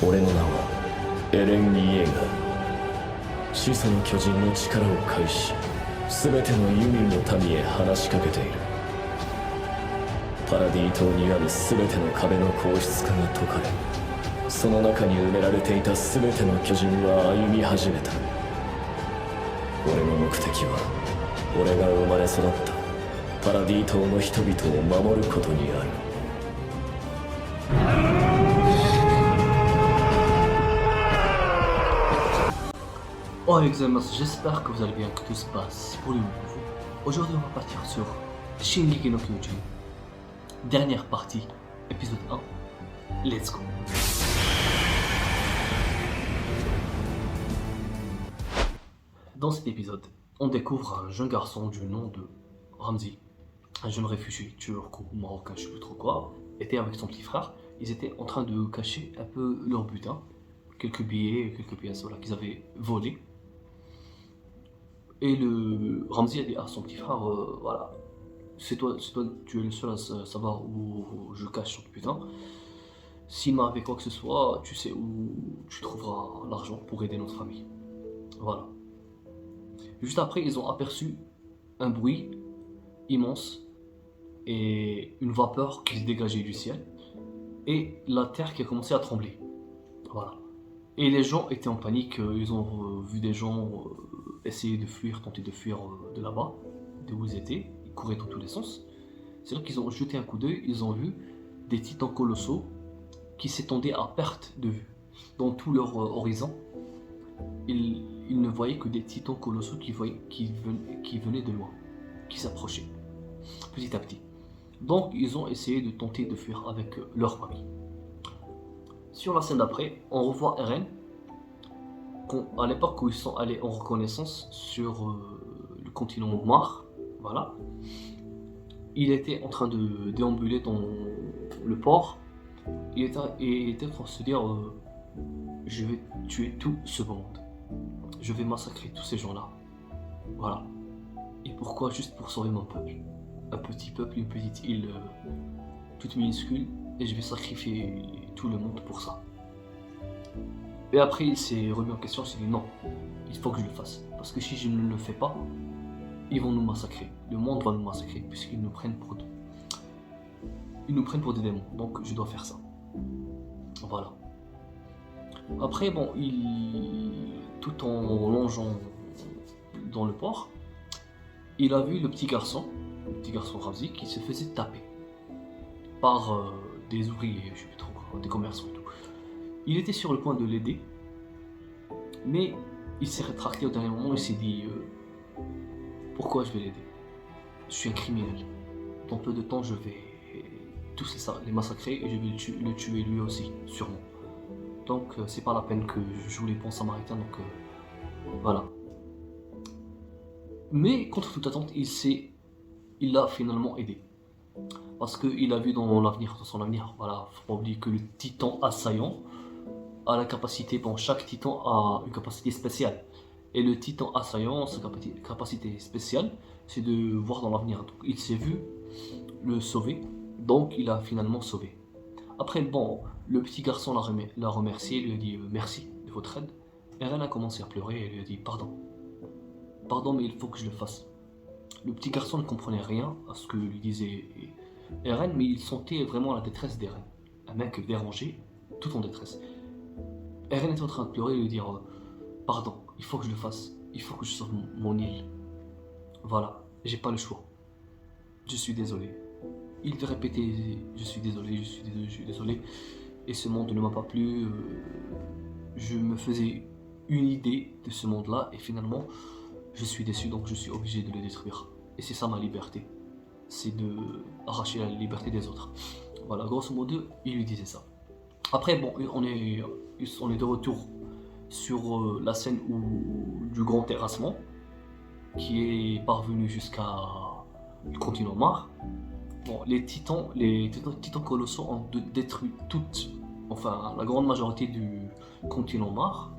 俺の名はエレン・イエーガー。始祖の巨人の力を介し、全てのユミンの民へ話しかけている。パラディ島にある全ての壁の硬質化が解かれ、その中に埋められていた全ての巨人は歩み始めた。俺の目的は、俺が生まれ育ったパラディ島の人々を守ることにある。Oh les amis, j'espère que vous allez bien, que tout se passe pour le mieux pour vous. Aujourd'hui on va partir sur Shingeki no Kyojin. Dernière partie, épisode 1. Let's go. Dans cet épisode, on découvre un jeune garçon du nom de Ramzi. Un jeune réfugié turc ou marocain, je sais plus trop quoi, était avec son petit frère. Ils étaient en train de cacher un peu leur butin. Quelques billets, quelques pièces voilà, qu'ils avaient volés. Et le Ramzi a dit à son petit frère, voilà, c'est toi, tu es le seul à savoir où je cache son putain. S'il m'arrive quoi que ce soit, tu sais où tu trouveras l'argent pour aider notre famille. Voilà. Juste après, ils ont aperçu un bruit immense et une vapeur qui se dégageait du ciel et la terre qui a commencé à trembler. Voilà. Et les gens étaient en panique, ils ont vu des gens essayer de fuir, tenter de fuir de là-bas, d'où ils étaient, ils couraient dans tous les sens. C'est là qu'ils ont jeté un coup d'œil, ils ont vu des titans colossaux qui s'étendaient à perte de vue. Dans tout leur horizon, ils ne voyaient que des titans colossaux qui venaient de loin, qui s'approchaient, petit à petit. Donc ils ont essayé de tenter de fuir avec leur famille. Sur la scène d'après, on revoit Eren, à l'époque où ils sont allés en reconnaissance sur le continent Mar, voilà. Il était en train de déambuler dans le port, il était en train de se dire je vais tuer tout ce monde, je vais massacrer tous ces gens-là, voilà. Et pourquoi? Juste pour sauver mon peuple, un petit peuple, une petite île toute minuscule, et je vais sacrifier tout le monde pour ça. Et après il s'est remis en question, il s'est dit non, il faut que je le fasse, parce que si je ne le fais pas, ils vont nous massacrer, le monde va nous massacrer, puisqu'ils nous prennent pour des démons, donc je dois faire ça. Voilà. Après bon, tout en longeant dans le port, il a vu le petit garçon Ramzi qui se faisait taper par des ouvriers, je sais plus trop quoi, des commerçants et tout. Il était sur le point de l'aider, mais il s'est rétracté au dernier moment, il s'est dit pourquoi je vais l'aider? Je suis un criminel. Dans peu de temps, je vais tous les massacrer et je vais le tuer lui aussi, sûrement. Donc c'est pas la peine que je joue les bons samaritains, donc voilà. Mais contre toute attente, il l'a finalement aidé. Parce qu'il a vu dans son avenir, voilà, faut pas oublier que le titan assaillant a la capacité, bon, chaque titan a une capacité spéciale. Et le titan assaillant, sa capacité spéciale, c'est de voir dans l'avenir. Donc il s'est vu le sauver, donc il a finalement sauvé. Après, bon, le petit garçon l'a remercié, lui a dit merci de votre aide. Eren a commencé à pleurer et lui a dit pardon. Pardon, mais il faut que je le fasse. Le petit garçon ne comprenait rien à ce que lui disait Eren, mais il sentait vraiment la détresse d'Eren. Un mec dérangé, tout en détresse. Eren était en train de pleurer et lui dire pardon, il faut que je le fasse, il faut que je sauve mon île. Voilà, j'ai pas le choix. Je suis désolé. Il devait répéter je suis désolé, je suis désolé, je suis désolé. Et ce monde ne m'a pas plu. Je me faisais une idée de ce monde-là et finalement je suis déçu, donc je suis obligé de le détruire. Et c'est ça ma liberté. C'est de arracher la liberté des autres. Voilà, grosso modo, il lui disait ça. Après, bon, on est de retour sur la scène du grand terrassement qui est parvenu jusqu'à le continent Mar. Bon, les titans colossaux ont détruit la grande majorité du continent Mar.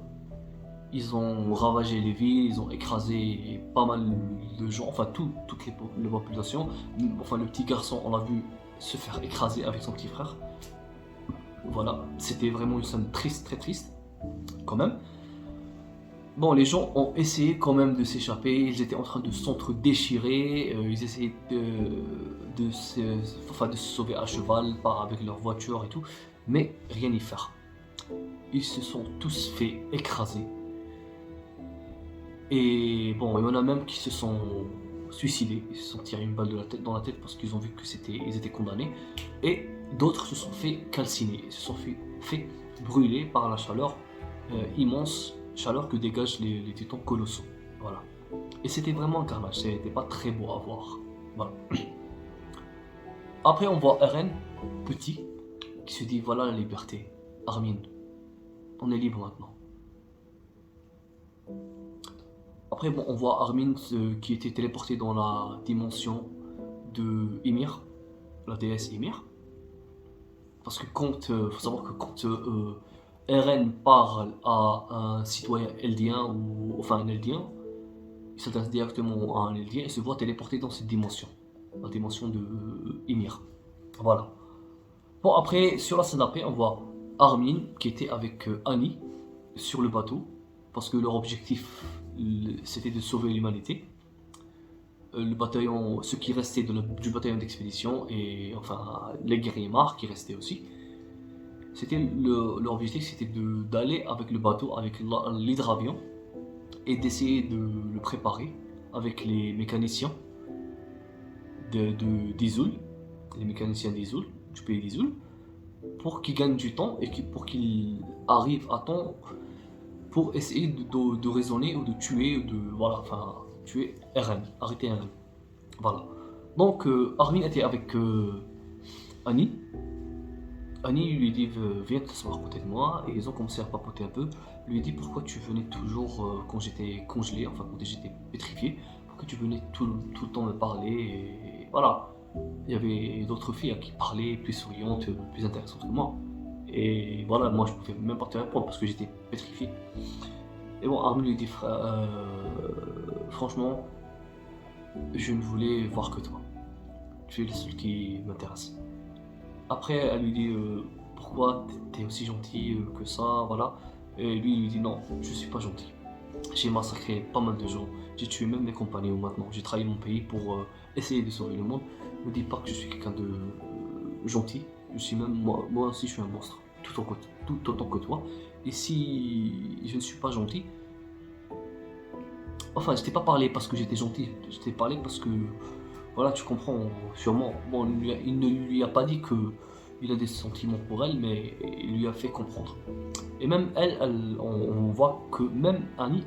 Ils ont ravagé les villes, ils ont écrasé pas mal de gens, enfin toutes les populations. Enfin, le petit garçon, on l'a vu se faire écraser avec son petit frère. Voilà, c'était vraiment une scène triste, très triste, quand même. Bon, les gens ont essayé quand même de s'échapper, ils étaient en train de s'entre-déchirer, ils essayaient enfin, de se sauver à cheval, avec leur voiture et tout, mais rien y faire. Ils se sont tous fait écraser. Et bon, il y en a même qui se sont suicidés, ils se sont tirés une balle dans la tête parce qu'ils ont vu ils étaient condamnés. Et d'autres se sont fait calciner, ils se sont fait brûler par la chaleur immense, chaleur que dégagent les tétons colossaux. Voilà. Et c'était vraiment un carnage, c'était pas très beau à voir. Voilà. Après, on voit Eren, petit, qui se dit voilà la liberté. Armin, on est libre maintenant. Après, bon, on voit Armin qui était téléporté dans la dimension de Ymir, la déesse Ymir. Parce que faut savoir que quand Eren parle à un citoyen eldien, ou enfin un eldien, il s'adresse directement à un eldien et se voit téléporté dans cette dimension, la dimension de Ymir. Voilà. Bon, après, sur la scène d'après, on voit Armin qui était avec Annie sur le bateau, parce que leur objectif c'était de sauver l'humanité. Le bataillon, ceux qui restaient du bataillon d'expédition, et enfin les guerriers morts qui restaient aussi, leur objectif c'était d'aller avec le bateau, avec l'hydravion, et d'essayer de le préparer avec les mécaniciens d'Izul, les mécaniciens d'Izul, du pays d'Izul, pour qu'ils gagnent du temps et pour qu'ils arrivent à temps pour essayer de raisonner ou de tuer, tuer Eren, arrêter Eren. Voilà. Donc Armin était avec Annie. Annie lui dit viens t'asseoir à côté de moi, et ils ont commencé à papoter un peu. Lui dit pourquoi tu venais toujours quand j'étais congelé, enfin quand j'étais pétrifié, pourquoi tu venais tout le temps me parler, et voilà. Il y avait d'autres filles qui parlaient plus souriantes, plus intéressantes que moi. Et voilà, moi je pouvais même pas te répondre parce que j'étais pétrifié. Et bon, Armin lui dit franchement, je ne voulais voir que toi. Tu es le seul qui m'intéresse. Après, elle lui dit pourquoi t'es aussi gentil que ça, voilà. Et lui, il lui dit non, je suis pas gentil. J'ai massacré pas mal de gens, j'ai tué même mes compagnons maintenant, j'ai trahi mon pays pour essayer de sauver le monde. Ne dis pas que je suis quelqu'un de gentil, je suis même moi aussi je suis un monstre, tout autant que toi. Et si je ne suis pas gentil, enfin je t'ai pas parlé parce que j'étais gentil, je t'ai parlé parce que voilà, tu comprends sûrement. Bon, il ne lui a pas dit que il a des sentiments pour elle, mais il lui a fait comprendre. Et même on voit que même Annie,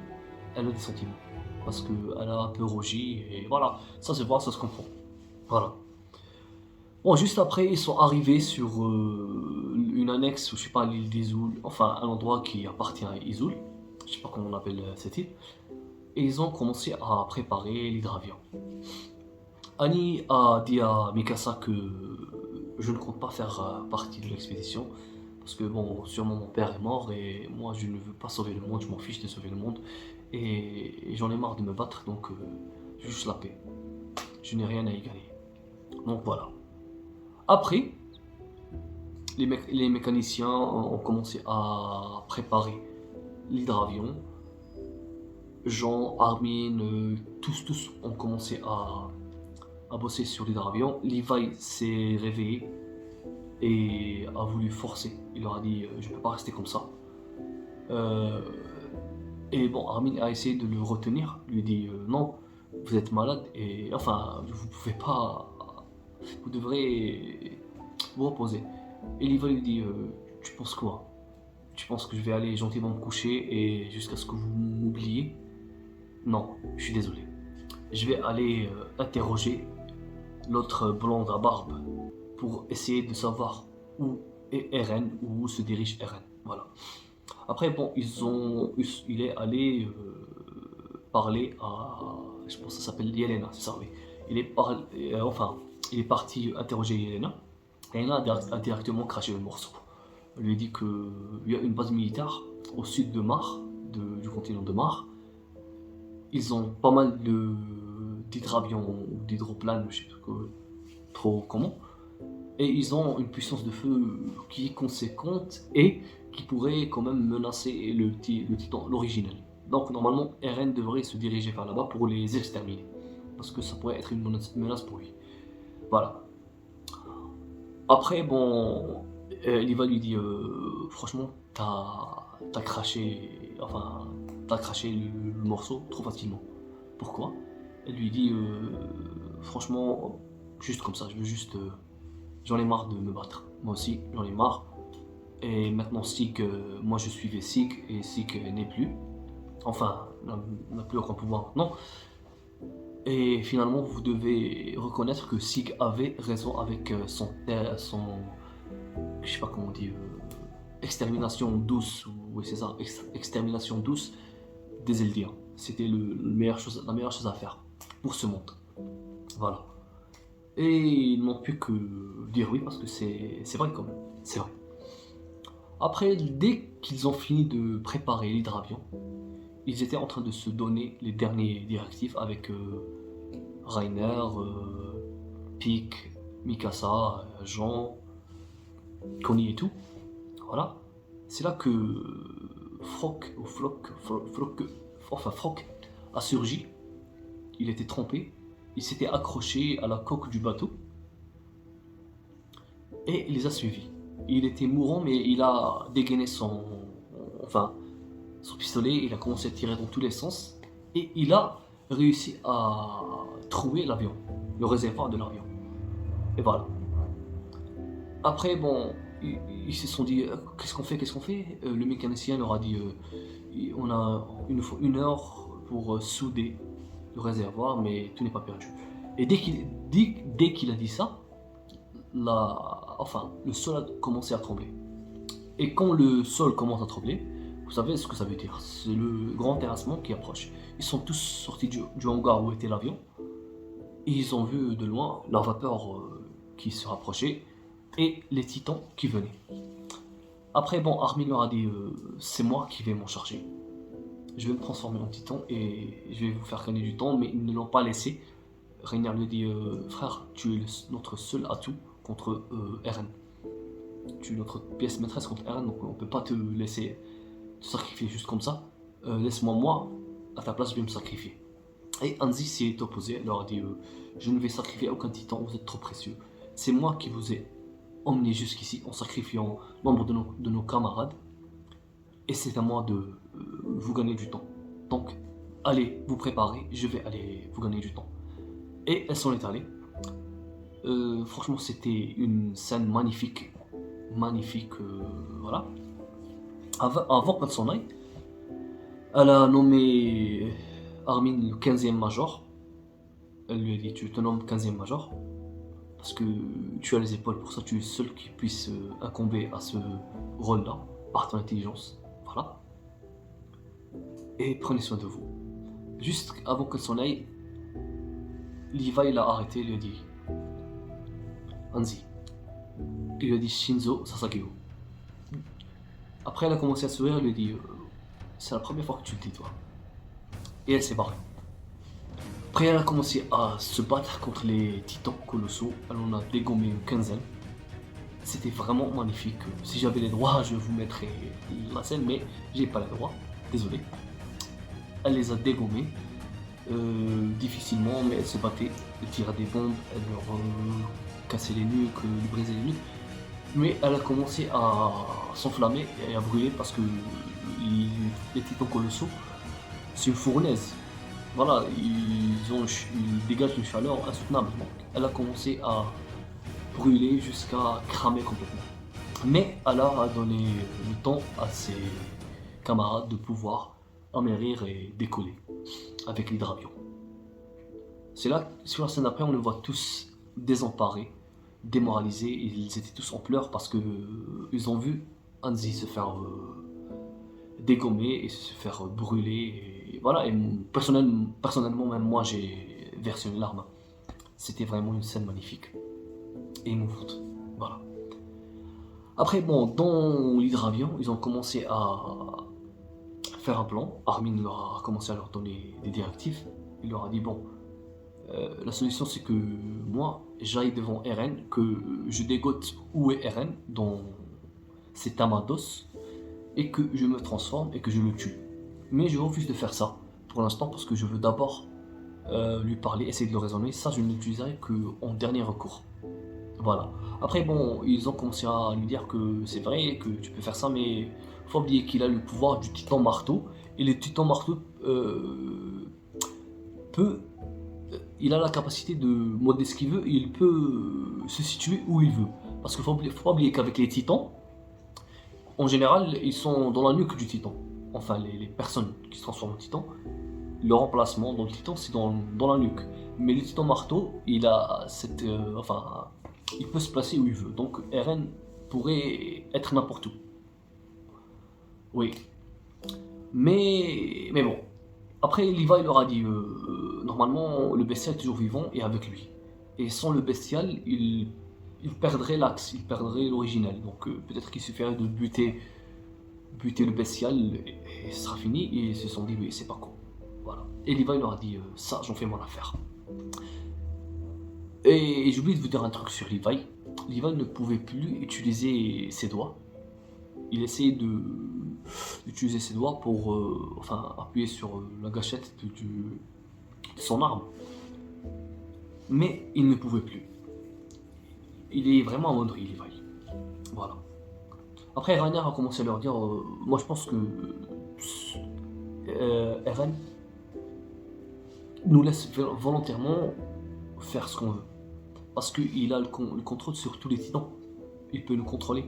elle a des sentiments. Parce qu'elle a un peu rougi, et voilà, ça se voit, ça se comprend. Voilà. Bon, juste après, ils sont arrivés sur une annexe, je sais pas, l'île d'Izul, enfin un endroit qui appartient à Izul, je sais pas comment on appelle cette île, et ils ont commencé à préparer l'hydravion. Annie a dit à Mikasa que je ne compte pas faire partie de l'expédition, parce que bon, sûrement mon père est mort, et moi je ne veux pas sauver le monde, je m'en fiche de sauver le monde, et j'en ai marre de me battre, donc juste la paix. Je n'ai rien à y gagner. Donc voilà. Après, les mécaniciens ont commencé à préparer l'hydravion. Jean, Armin, tous ont commencé à bosser sur l'hydravion. Levi s'est réveillé et a voulu forcer. Il leur a dit je ne peux pas rester comme ça. Et bon, Armin a essayé de le retenir, lui dit non, vous êtes malade et enfin vous pouvez pas, vous devrez vous reposer. Et Levi lui dit tu penses quoi? Tu penses que je vais aller gentiment me coucher et jusqu'à ce que vous m'oubliez? Non, je suis désolé. Je vais aller interroger l'autre blonde à barbe pour essayer de savoir où est Eren, où se dirige Eren. Voilà. Après, bon, il est allé parler à, je pense que ça s'appelle Yelena, c'est ça, oui. Il est parti interroger Yelena. Yelena a directement craché le morceau. Elle lui a dit qu'il y a une base militaire au sud de Mar, du continent de Mar. Ils ont pas mal d'hydravions ou d'hydroplanes, je sais pas trop comment. et ils ont une puissance de feu qui est conséquente et qui pourrait quand même menacer le titan, l'original. Donc normalement, Eren devrait se diriger vers là-bas pour les exterminer, parce que ça pourrait être une menace pour lui. Voilà. Après, bon, Liva lui dit franchement, t'as craché, enfin, t'as craché le morceau trop facilement. Pourquoi? Elle lui dit franchement, juste comme ça, je veux juste, j'en ai marre de me battre. Moi aussi, j'en ai marre. Et maintenant, Sig, moi je suivais Sig et Sig n'est plus. Enfin, n'a plus aucun pouvoir maintenant. Et finalement, vous devez reconnaître que Sig avait raison avec son je sais pas comment on dit, extermination douce, ou oui c'est ça, extermination douce des Eldiens. C'était la meilleure chose à faire pour ce monde. Voilà. Et ils n'ont pu que dire oui parce que c'est vrai quand même, c'est vrai. Après, dès qu'ils ont fini de préparer l'hydravion, ils étaient en train de se donner les derniers directifs avec Reiner, Pieck, Mikasa, Jean, Connie et tout. Voilà. C'est là que Frog a surgi. Il était trempé. Il s'était accroché à la coque du bateau. Et il les a suivis. Il était mourant, mais il a dégainé son pistolet. Il a commencé à tirer dans tous les sens. Et il a réussi à trouver l'avion, le réservoir de l'avion. Et voilà. Après, bon, ils se sont dit qu'est-ce qu'on fait. Le mécanicien leur a dit on a une heure pour souder le réservoir, mais tout n'est pas perdu. Et dès qu'il a dit ça, le sol a commencé à trembler. Et quand le sol commence à trembler, vous savez ce que ça veut dire. C'est le grand terrassement qui approche. Ils sont tous sortis du hangar où était l'avion. Et ils ont vu de loin la vapeur qui se rapprochait et les titans qui venaient. Après, bon, Armin leur a dit c'est moi qui vais m'en charger. Je vais me transformer en titan et je vais vous faire gagner du temps, mais ils ne l'ont pas laissé. Reiner lui dit frère, tu es notre seul atout contre Eren. Tu es notre pièce maîtresse contre Eren, donc on peut pas te laisser te sacrifier juste comme ça. Laisse-moi, à ta place, je vais me sacrifier. Et Hanzi s'est opposé, elle leur a dit je ne vais sacrifier aucun titan, vous êtes trop précieux. C'est moi qui vous ai emmené jusqu'ici en sacrifiant nombre de nos camarades. Et c'est à moi de vous gagner du temps. Donc, allez vous préparer, je vais aller vous gagner du temps. Et elles s'en est allées. Franchement, c'était une scène magnifique. Magnifique, voilà. Avant qu'elle s'en aille, elle a nommé Armin le 15e major. Elle lui a dit tu te nommes 15e major parce que tu as les épaules pour ça, tu es le seul qui puisse incomber à ce rôle-là par ton intelligence. Voilà. Et prenez soin de vous. Juste avant qu'elle s'en aille, Levi l'a arrêté, il lui a dit Hanzi. Il lui a dit Shinzo Sasageo. Après, elle a commencé à sourire, elle lui a dit c'est la première fois que tu le dis, toi. Et elle s'est barrée. Après, elle a commencé à se battre contre les titans colossaux. Elle en a dégommé une quinzaine. C'était vraiment magnifique. Si j'avais les droits, je vous mettrais la scène, mais j'ai pas les droits. Désolé. Elle les a dégommés. Difficilement, mais elle se battait. Elle tirait des bombes, elle leur cassait les nuques, lui brisait les nuques. Mais elle a commencé à s'enflammer et à brûler parce que les titans colossaux, c'est une fournaise. Voilà, ils dégagent une chaleur insoutenable. Donc, elle a commencé à brûler jusqu'à cramer complètement. Mais elle a donné le temps à ses camarades de pouvoir amérir et décoller avec l'hydravion. C'est là, sur la scène d'après, on les voit tous désemparés, démoralisés. Ils étaient tous en pleurs parce que ils ont vu Hanzi se faire dégommer et se faire brûler. Et voilà, et personnellement, même moi, j'ai versé une larme. C'était vraiment une scène magnifique et émouvante. Voilà. Après, bon, dans l'hydravion, ils ont commencé à faire un plan. Armin leur a commencé à leur donner des directives. Il leur a dit bon, La solution c'est que moi j'aille devant Eren, que je dégote où est Eren dans cet amas d'os et que je me transforme et que je le tue. Mais je refuse de faire ça pour l'instant parce que je veux d'abord lui parler, essayer de le raisonner. Ça je ne l'utiliserai qu'en dernier recours. Voilà. Après bon, ils ont commencé à lui dire que c'est vrai, que tu peux faire ça, mais faut oublier qu'il a le pouvoir du titan marteau et le titan marteau peut il a la capacité de modeler ce qu'il veut et il peut se situer où il veut. Parce qu'il faut pas oublier qu'avec les titans, en général, ils sont dans la nuque du titan. Enfin, les personnes qui se transforment en titan, leur emplacement dans le titan, c'est dans la nuque. Mais le titan marteau, il a cette. Enfin, il peut se placer où il veut. Donc, Eren pourrait être n'importe où. Oui. Mais bon. Après, Levi leur a dit normalement, le bestial est toujours vivant et avec lui. Et sans le bestial, il perdrait l'axe, il perdrait l'original. Donc, peut-être qu'il suffirait de buter le bestial et ce sera fini. Et ils se sont dit, oui, c'est pas con. Voilà. Et Levi leur a dit, ça, j'en fais mon affaire. Et j'ai oublié de vous dire un truc sur Levi. Levi ne pouvait plus utiliser ses doigts. Il essayait d'utiliser ses doigts pour enfin, appuyer sur la gâchette de son arme. Mais il ne pouvait plus. Il est vraiment en mode Levi. Voilà. Après, Rainer a commencé à leur dire moi je pense que Eren nous laisse volontairement faire ce qu'on veut. Parce qu'il a le contrôle sur tous les titans. Il peut nous contrôler.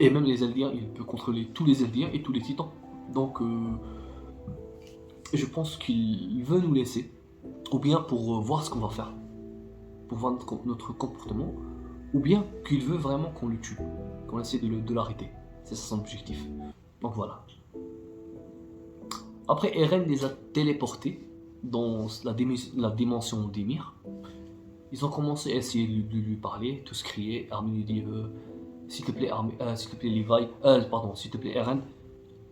Et même les Eldiens, il peut contrôler tous les Eldiens et tous les titans. Donc, je pense qu'il veut nous laisser. Ou bien pour voir ce qu'on va faire. Pour voir notre comportement. Ou bien qu'il veut vraiment qu'on le tue. Qu'on essaie de l'arrêter. C'est ça son objectif. Donc voilà. Après, Eren les a téléportés dans la dimension d'Emir. Ils ont commencé à essayer de lui parler, tous crier. Armin lui dit s'il te plaît, Levi, pardon, s'il te plaît, Eren,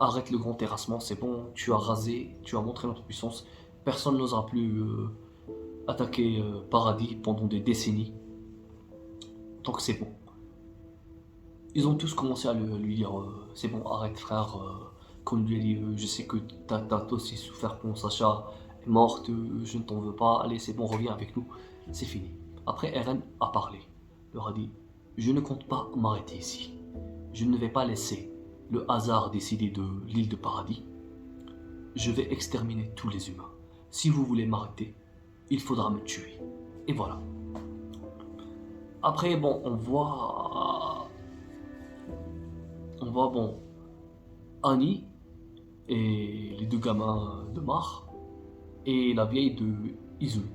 arrête le grand terrassement, c'est bon, tu as rasé, tu as montré notre puissance. Personne n'osera plus attaquer Paradis pendant des décennies. Donc c'est bon. Ils ont tous commencé à lui dire c'est bon, arrête frère. Qu'on lui a dit je sais que t'as aussi souffert pour Sacha est morte, je ne t'en veux pas, allez c'est bon, reviens avec nous, c'est fini. Après Eren a parlé, leur a dit je ne compte pas m'arrêter ici. Je ne vais pas laisser le hasard décider de l'île de Paradis. Je vais exterminer tous les humains. Si vous voulez m'arrêter, il faudra me tuer. Et voilà. Après, bon, on voit bon, Annie et les deux gamins de Mar et la vieille de Izumi.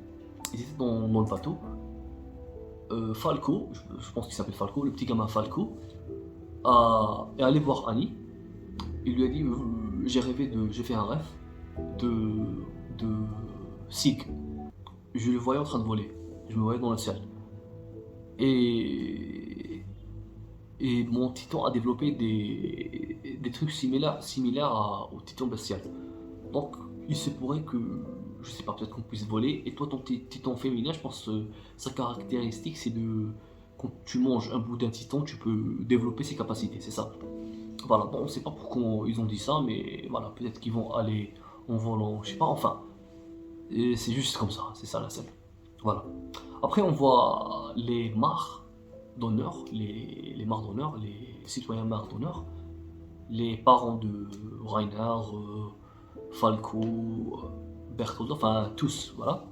Ils étaient dans le bateau. Falco, je pense qu'il s'appelle Falco, le petit gamin Falco, est allé voir Annie. Il lui a dit j'ai fait un rêve de Sig. Je le voyais en train de voler. Je me voyais dans le ciel. Et mon titan a développé des trucs similaires au titan bestial. Donc il se pourrait que, je sais pas, peut-être qu'on puisse voler. Et toi ton titan féminin, je pense sa caractéristique c'est de, quand tu manges un bout d'un titan, tu peux développer ses capacités, c'est ça. Voilà, bon on sait pas pourquoi ils ont dit ça, mais voilà, peut-être qu'ils vont aller en volant, je sais pas, enfin. C'est juste comme ça, c'est ça la scène. Voilà. Après on voit les mares d'honneur, les mares d'honneur, les citoyens mares d'honneur, les parents de Reiner, Falco, Bertholdo, enfin tous, voilà.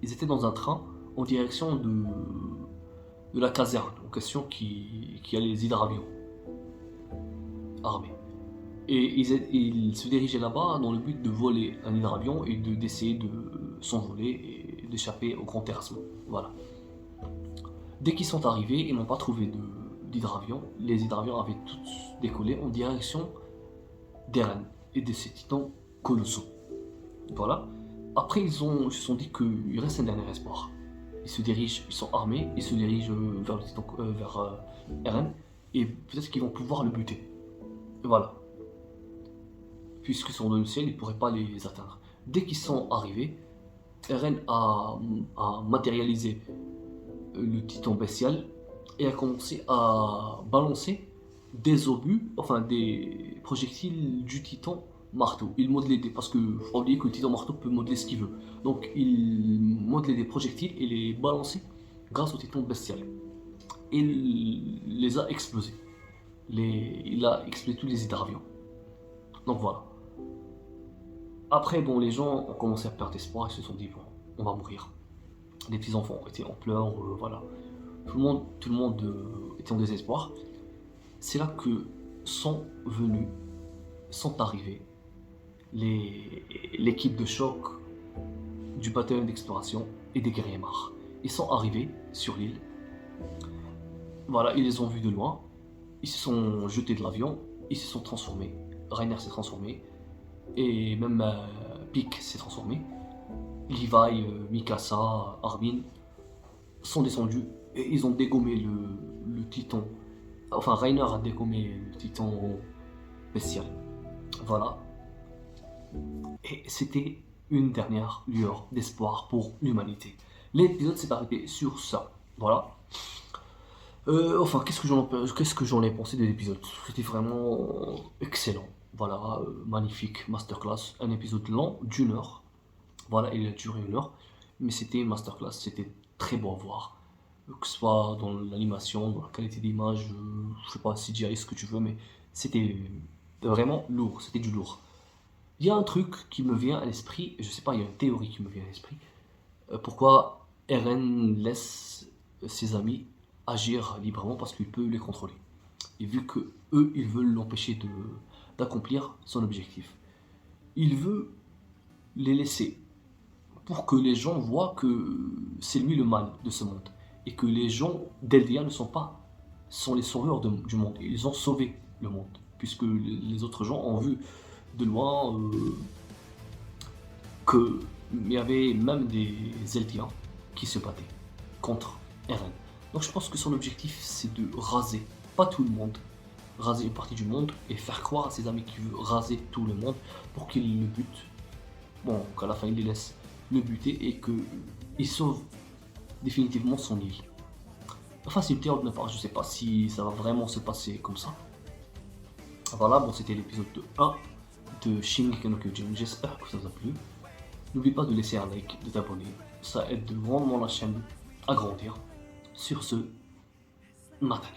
Ils étaient dans un train en direction de la caserne en question qui a les hydravions armés. Et ils se dirigeaient là-bas dans le but de voler un hydravion et d'essayer de s'envoler et d'échapper au grand terrassement. Voilà. Dès qu'ils sont arrivés, ils n'ont pas trouvé d'hydravion. Les hydravions avaient tous décollé en direction d'Eren et de ses titans colossaux. Voilà. Après, ils se sont dit qu'il reste un dernier espoir. Ils sont armés, ils se dirigent vers Eren et peut-être qu'ils vont pouvoir le buter. Et voilà. Puisqu'ils sont dans le ciel, ils ne pourraient pas les atteindre. Dès qu'ils sont arrivés, Eren a matérialisé le titan bestial et a commencé à balancer des obus, enfin des projectiles du titan marteau. Il modelait des, parce que faut pas oublier que le titan marteau peut modeler ce qu'il veut. Donc il modelait des projectiles et les balançait grâce au titan bestial. Et il les a explosés. Il a explosé tous les hydravions. Donc voilà. Après, bon, les gens ont commencé à perdre espoir, ils se sont dit, bon, on va mourir. Les petits enfants étaient en pleurs, voilà. Tout le monde était en désespoir. C'est là que sont arrivés l'équipe de choc du bataillon d'exploration et des guerriers mares. Ils sont arrivés sur l'île. Voilà, ils les ont vus de loin. Ils se sont jetés de l'avion. Ils se sont transformés. Reiner s'est transformé. Et même Pieck s'est transformé. Levi, Mikasa, Armin sont descendus et ils ont dégommé le titan. Enfin, Reiner a dégommé le titan bestial. Voilà. Et c'était une dernière lueur d'espoir pour l'humanité. L'épisode s'est arrêté sur ça. Voilà. Enfin, qu'est-ce que j'en ai pensé de l'épisode? C'était vraiment excellent. Voilà, magnifique masterclass. Un épisode lent d'une heure. Voilà, il a duré une heure. Mais c'était une masterclass. C'était très beau à voir. Que ce soit dans l'animation, dans la qualité d'image, je sais pas, CGI, ce que tu veux, mais c'était vraiment lourd. C'était du lourd. Il y a un truc qui me vient à l'esprit, je sais pas, il y a une théorie qui me vient à l'esprit. Pourquoi Eren laisse ses amis agir librement? Parce qu'il peut les contrôler. Et vu que eux, ils veulent l'empêcher d'accomplir son objectif. Il veut les laisser pour que les gens voient que c'est lui le mal de ce monde. Et que les gens d'Eldia sont les sauveurs du monde. Ils ont sauvé le monde. Puisque les autres gens ont vu de loin qu'il y avait même des Eldiens qui se battaient contre Eren. Donc je pense que son objectif c'est de raser, pas tout le monde, raser une partie du monde et faire croire à ses amis qu'il veut raser tout le monde pour qu'il le bute. Bon, qu'à la fin il les laisse le buter et qu'il sauve définitivement son île. Enfin c'est une théorie de ma part, je sais pas si ça va vraiment se passer comme ça. Voilà, bon c'était l'épisode 1 de Shingeki no Kyojin, j'espère que ça vous a plu. N'oublie pas de laisser un like, de t'abonner, ça aide grandement la chaîne à grandir. Sur ce, matane.